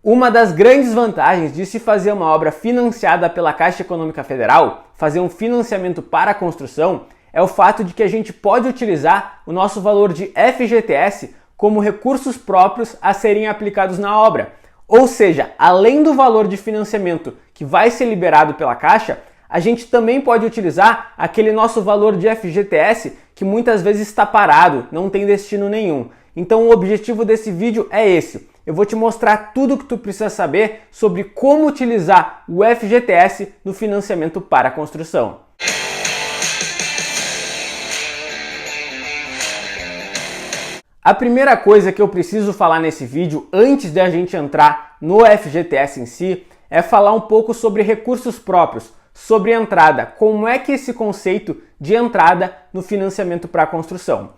Uma das grandes vantagens de se fazer uma obra financiada pela Caixa Econômica Federal, fazer um financiamento para a construção, é o fato de que a gente pode utilizar o nosso valor de FGTS como recursos próprios a serem aplicados na obra. Ou seja, além do valor de financiamento que vai ser liberado pela Caixa, a gente também pode utilizar aquele nosso valor de FGTS que muitas vezes está parado, não tem destino nenhum. Então o objetivo desse vídeo é esse. Eu vou te mostrar tudo o que tu precisa saber sobre como utilizar o FGTS no financiamento para a construção. A primeira coisa que eu preciso falar nesse vídeo, antes de a gente entrar no FGTS em si, é falar um pouco sobre recursos próprios, sobre entrada, como é que esse conceito de entrada no financiamento para a construção.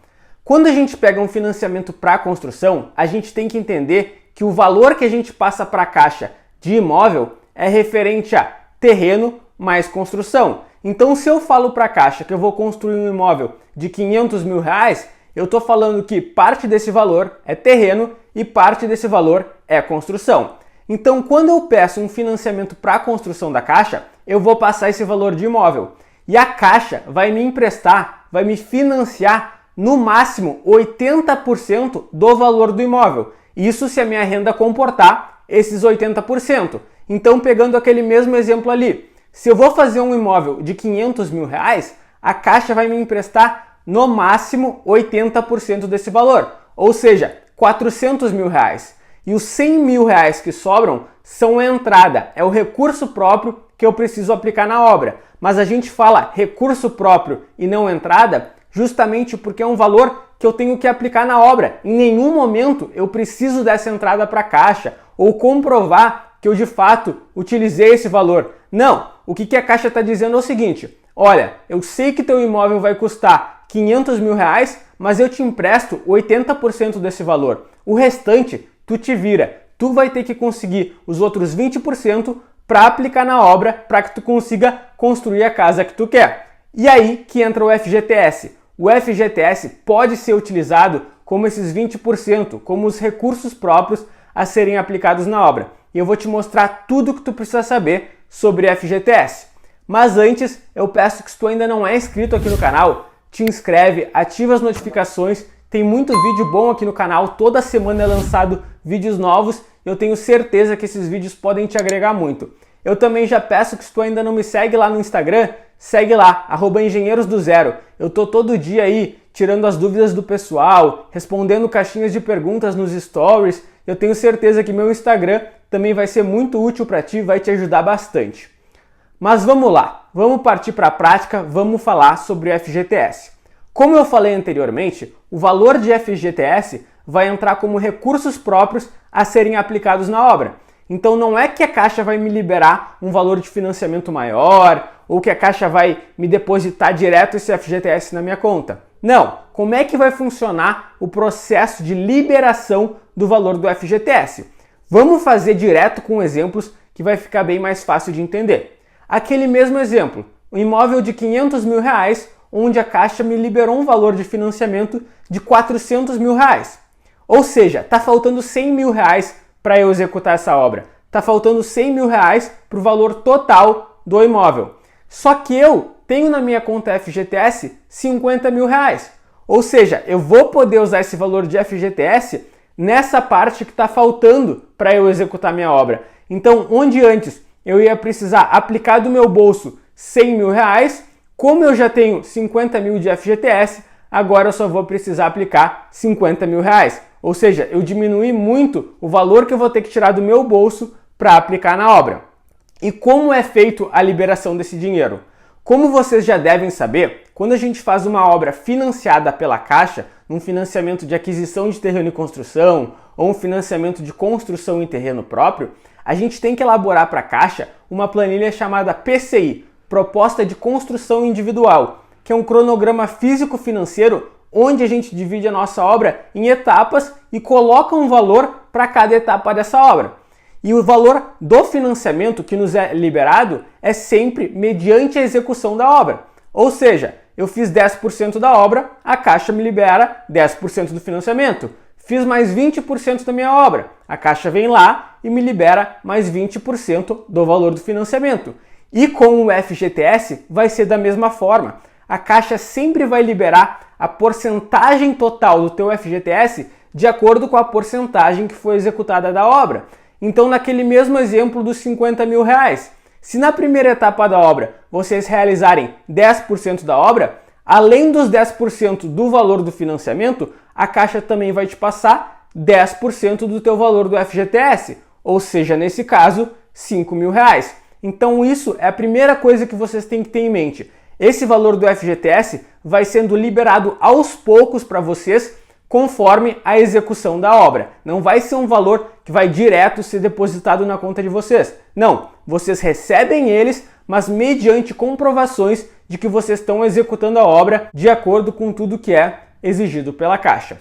Quando a gente pega um financiamento para a construção, a gente tem que entender que o valor que a gente passa para a Caixa de imóvel é referente a terreno mais construção. Então, se eu falo para a Caixa que eu vou construir um imóvel de 500 mil reais, eu estou falando que parte desse valor é terreno e parte desse valor é construção. Então, quando eu peço um financiamento para a construção da Caixa, eu vou passar esse valor de imóvel. E a Caixa vai me emprestar, vai me financiar no máximo 80% do valor do imóvel. Isso se a minha renda comportar esses 80%. Então, pegando aquele mesmo exemplo ali, se eu vou fazer um imóvel de 500 mil reais, a Caixa vai me emprestar no máximo 80% desse valor, ou seja, 400 mil reais. E os 100 mil reais que sobram são a entrada, é o recurso próprio que eu preciso aplicar na obra. Mas a gente fala recurso próprio e não entrada justamente porque é um valor que eu tenho que aplicar na obra. Em nenhum momento eu preciso dessa entrada para a Caixa ou comprovar que eu de fato utilizei esse valor. Não, o que a Caixa está dizendo é o seguinte: olha, eu sei que teu imóvel vai custar 500 mil reais, mas eu te empresto 80% desse valor. O restante, tu te vira. Tu vai ter que conseguir os outros 20% para aplicar na obra para que tu consiga construir a casa que tu quer. E aí que entra o FGTS. O FGTS pode ser utilizado como esses 20%, como os recursos próprios a serem aplicados na obra. E eu vou te mostrar tudo o que tu precisa saber sobre FGTS. Mas antes, eu peço que se tu ainda não é inscrito aqui no canal, te inscreve, ativa as notificações, tem muito vídeo bom aqui no canal, toda semana é lançado vídeos novos, eu tenho certeza que esses vídeos podem te agregar muito. Eu também já peço que se tu ainda não me segue lá no Instagram, segue lá, @engenheirosdozero. Eu tô todo dia aí tirando as dúvidas do pessoal, respondendo caixinhas de perguntas nos stories. Eu tenho certeza que meu Instagram também vai ser muito útil para ti, vai te ajudar bastante. Mas vamos lá, vamos partir para a prática, vamos falar sobre o FGTS. Como eu falei anteriormente, o valor de FGTS vai entrar como recursos próprios a serem aplicados na obra. Então não é que a Caixa vai me liberar um valor de financiamento maior ou que a Caixa vai me depositar direto esse FGTS na minha conta. Não, como é que vai funcionar o processo de liberação do valor do FGTS? Vamos fazer direto com exemplos que vai ficar bem mais fácil de entender. Aquele mesmo exemplo, um imóvel de 500 mil reais, onde a Caixa me liberou um valor de financiamento de 400 mil reais. Ou seja, está faltando 100 mil reais para eu executar essa obra. Está faltando 100 mil reais para o valor total do imóvel. Só que eu tenho na minha conta FGTS 50 mil reais. Ou seja, eu vou poder usar esse valor de FGTS nessa parte que está faltando para eu executar minha obra. Então, onde antes eu ia precisar aplicar do meu bolso 100 mil reais, como eu já tenho 50 mil de FGTS, agora eu só vou precisar aplicar 50 mil reais. Ou seja, eu diminui muito o valor que eu vou ter que tirar do meu bolso para aplicar na obra. E como é feito a liberação desse dinheiro? Como vocês já devem saber, quando a gente faz uma obra financiada pela Caixa, um financiamento de aquisição de terreno e construção, ou um financiamento de construção em terreno próprio, a gente tem que elaborar para a Caixa uma planilha chamada PCI, Proposta de Construção Individual, que é um cronograma físico-financeiro onde a gente divide a nossa obra em etapas e coloca um valor para cada etapa dessa obra. E o valor do financiamento que nos é liberado é sempre mediante a execução da obra. Ou seja, eu fiz 10% da obra, a Caixa me libera 10% do financiamento. fiz mais 20% da minha obra. A Caixa vem lá e me libera mais 20% do valor do financiamento. E com o FGTS vai ser da mesma forma. A Caixa sempre vai liberar a porcentagem total do teu FGTS de acordo com a porcentagem que foi executada da obra. Então, naquele mesmo exemplo dos 50 mil reais, se na primeira etapa da obra vocês realizarem 10% da obra, além dos 10% do valor do financiamento, a Caixa também vai te passar 10% do teu valor do FGTS, ou seja, nesse caso, 5 mil reais. Então isso é a primeira coisa que vocês têm que ter em mente. Esse valor do FGTS vai sendo liberado aos poucos para vocês, conforme a execução da obra. Não vai ser um valor que vai direto ser depositado na conta de vocês. Não, vocês recebem eles, mas mediante comprovações de que vocês estão executando a obra de acordo com tudo que é exigido pela Caixa.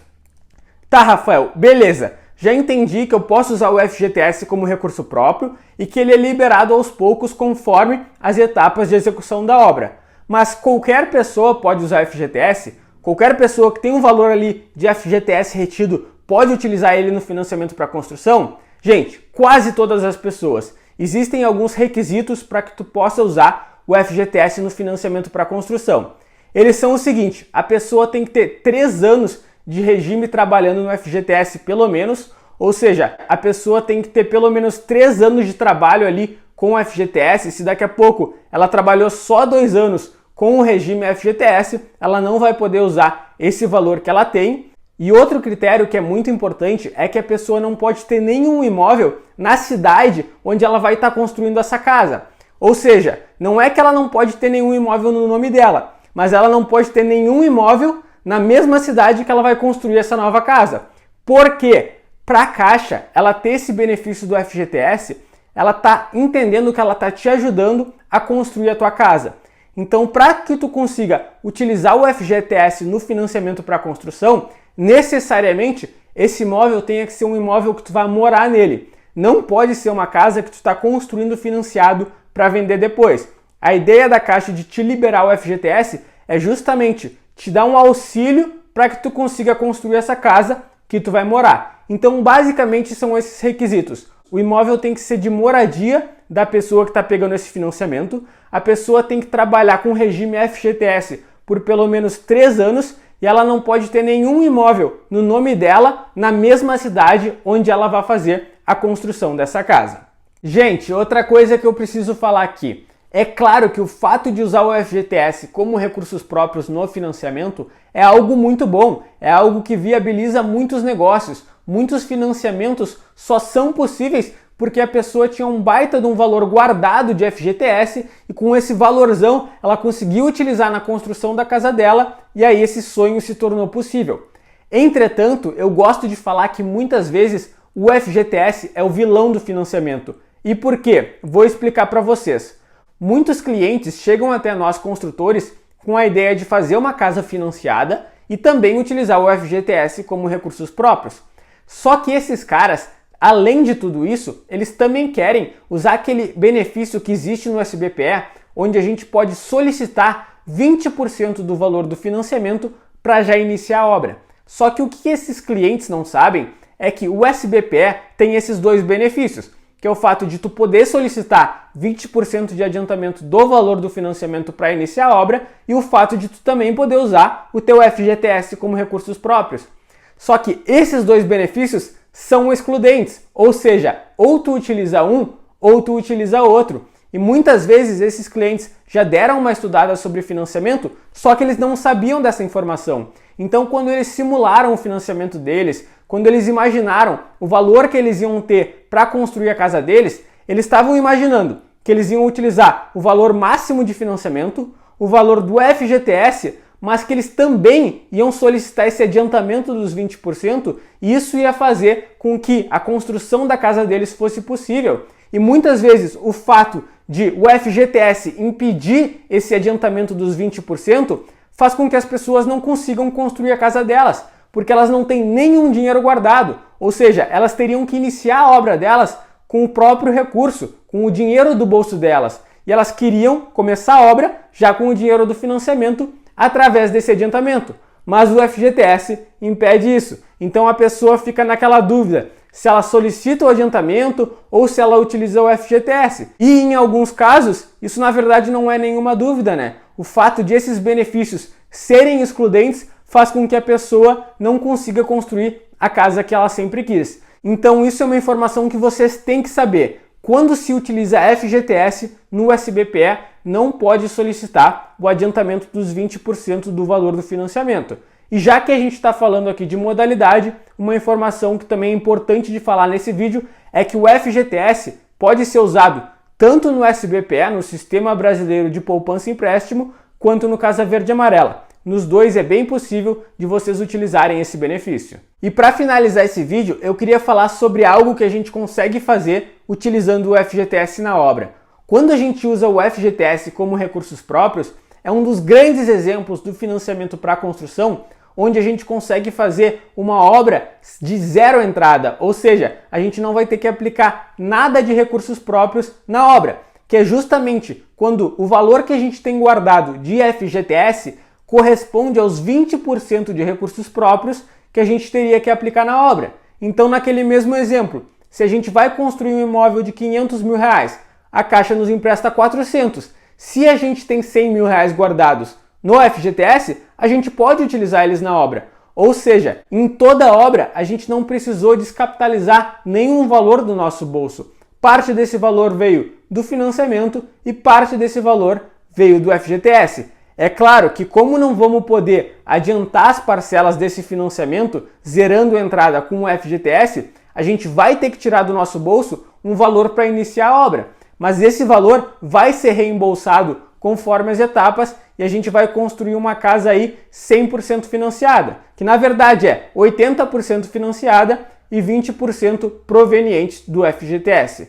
Tá, Rafael, beleza. Já entendi que eu posso usar o FGTS como recurso próprio e que ele é liberado aos poucos conforme as etapas de execução da obra. Mas qualquer pessoa pode usar FGTS? Qualquer pessoa que tem um valor ali de FGTS retido pode utilizar ele no financiamento para construção? Gente, quase todas as pessoas. Existem alguns requisitos para que tu possa usar o FGTS no financiamento para construção. Eles são o seguinte: a pessoa tem que ter 3 anos de regime trabalhando no FGTS pelo menos, ou seja, a pessoa tem que ter pelo menos 3 anos de trabalho ali com o FGTS. Se daqui a pouco ela trabalhou só 2 anos com o regime FGTS, ela não vai poder usar esse valor que ela tem. E outro critério que é muito importante é que a pessoa não pode ter nenhum imóvel na cidade onde ela vai estar construindo essa casa. Ou seja, não é que ela não pode ter nenhum imóvel no nome dela, mas ela não pode ter nenhum imóvel na mesma cidade que ela vai construir essa nova casa. Por quê? Para a Caixa, ela ter esse benefício do FGTS, ela está entendendo que ela está te ajudando a construir a tua casa. Então, para que tu consiga utilizar o FGTS no financiamento para construção, necessariamente esse imóvel tenha que ser um imóvel que tu vai morar nele. Não pode ser uma casa que tu está construindo financiado para vender depois. A ideia da Caixa de te liberar o FGTS é justamente te dar um auxílio para que tu consiga construir essa casa que tu vai morar. Então, basicamente, são esses requisitos. O imóvel tem que ser de moradia da pessoa que está pegando esse financiamento. A pessoa tem que trabalhar com regime FGTS por pelo menos 3 anos e ela não pode ter nenhum imóvel no nome dela na mesma cidade onde ela vai fazer a construção dessa casa. Gente, outra coisa que eu preciso falar aqui. É claro que o fato de usar o FGTS como recursos próprios no financiamento é algo muito bom, é algo que viabiliza muitos negócios. Muitos financiamentos só são possíveis porque a pessoa tinha um baita de um valor guardado de FGTS e com esse valorzão ela conseguiu utilizar na construção da casa dela e aí esse sonho se tornou possível. Entretanto, eu gosto de falar que muitas vezes o FGTS é o vilão do financiamento. E por quê? Vou explicar para vocês. Muitos clientes chegam até nós construtores com a ideia de fazer uma casa financiada e também utilizar o FGTS como recursos próprios. Só que esses caras, além de tudo isso, eles também querem usar aquele benefício que existe no SBPE, onde a gente pode solicitar 20% do valor do financiamento para já iniciar a obra. Só que o que esses clientes não sabem é que o SBPE tem esses dois benefícios, que é o fato de tu poder solicitar 20% de adiantamento do valor do financiamento para iniciar a obra e o fato de tu também poder usar o teu FGTS como recursos próprios. Só que esses dois benefícios são excludentes, ou seja, ou tu utiliza um ou tu utiliza outro. E muitas vezes esses clientes já deram uma estudada sobre financiamento, só que eles não sabiam dessa informação. Então, quando eles simularam o financiamento deles, quando eles imaginaram o valor que eles iam ter para construir a casa deles, eles estavam imaginando que eles iam utilizar o valor máximo de financiamento, o valor do FGTS, mas que eles também iam solicitar esse adiantamento dos 20% e isso ia fazer com que a construção da casa deles fosse possível. E muitas vezes o fato de o FGTS impedir esse adiantamento dos 20% faz com que as pessoas não consigam construir a casa delas, porque elas não têm nenhum dinheiro guardado, ou seja, elas teriam que iniciar a obra delas com o próprio recurso, com o dinheiro do bolso delas, e elas queriam começar a obra já com o dinheiro do financiamento através desse adiantamento. mas o FGTS impede isso. Então a pessoa fica naquela dúvida se ela solicita o adiantamento ou se ela utiliza o FGTS. E em alguns casos, isso na verdade não é nenhuma dúvida, né? O fato de esses benefícios serem excludentes faz com que a pessoa não consiga construir a casa que ela sempre quis. Então isso é uma informação que vocês têm que saber. Quando se utiliza FGTS no SBPE, não pode solicitar o adiantamento dos 20% do valor do financiamento. E já que a gente está falando aqui de modalidade, uma informação que também é importante de falar nesse vídeo é que o FGTS pode ser usado tanto no SBPE, no Sistema Brasileiro de Poupança e Empréstimo, quanto no Casa Verde e Amarela. Nos dois é bem possível de vocês utilizarem esse benefício. E para finalizar esse vídeo, eu queria falar sobre algo que a gente consegue fazer utilizando o FGTS na obra. Quando a gente usa o FGTS como recursos próprios, é um dos grandes exemplos do financiamento para construção, onde a gente consegue fazer uma obra de zero entrada, ou seja, a gente não vai ter que aplicar nada de recursos próprios na obra, que é justamente quando o valor que a gente tem guardado de FGTS corresponde aos 20% de recursos próprios que a gente teria que aplicar na obra. Então, naquele mesmo exemplo, se a gente vai construir um imóvel de 500 mil reais, a Caixa nos empresta 400. Se a gente tem 100 mil reais guardados no FGTS, a gente pode utilizar eles na obra. Ou seja, em toda obra, a gente não precisou descapitalizar nenhum valor do nosso bolso. Parte desse valor veio do financiamento e parte desse valor veio do FGTS. É claro que como não vamos poder adiantar as parcelas desse financiamento, zerando a entrada com o FGTS, a gente vai ter que tirar do nosso bolso um valor para iniciar a obra. Mas esse valor vai ser reembolsado conforme as etapas e a gente vai construir uma casa aí 100% financiada, que na verdade é 80% financiada e 20% provenientes do FGTS.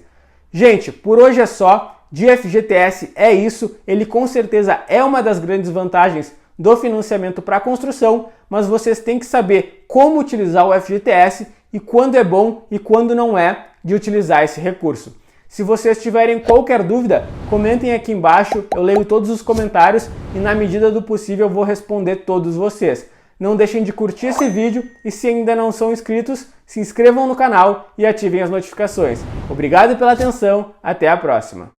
Gente, por hoje é só. De FGTS é isso, ele com certeza é uma das grandes vantagens do financiamento para construção, mas vocês têm que saber como utilizar o FGTS e quando é bom e quando não é de utilizar esse recurso. Se vocês tiverem qualquer dúvida, comentem aqui embaixo, eu leio todos os comentários e na medida do possível eu vou responder todos vocês. Não deixem de curtir esse vídeo e se ainda não são inscritos, se inscrevam no canal e ativem as notificações. Obrigado pela atenção, até a próxima!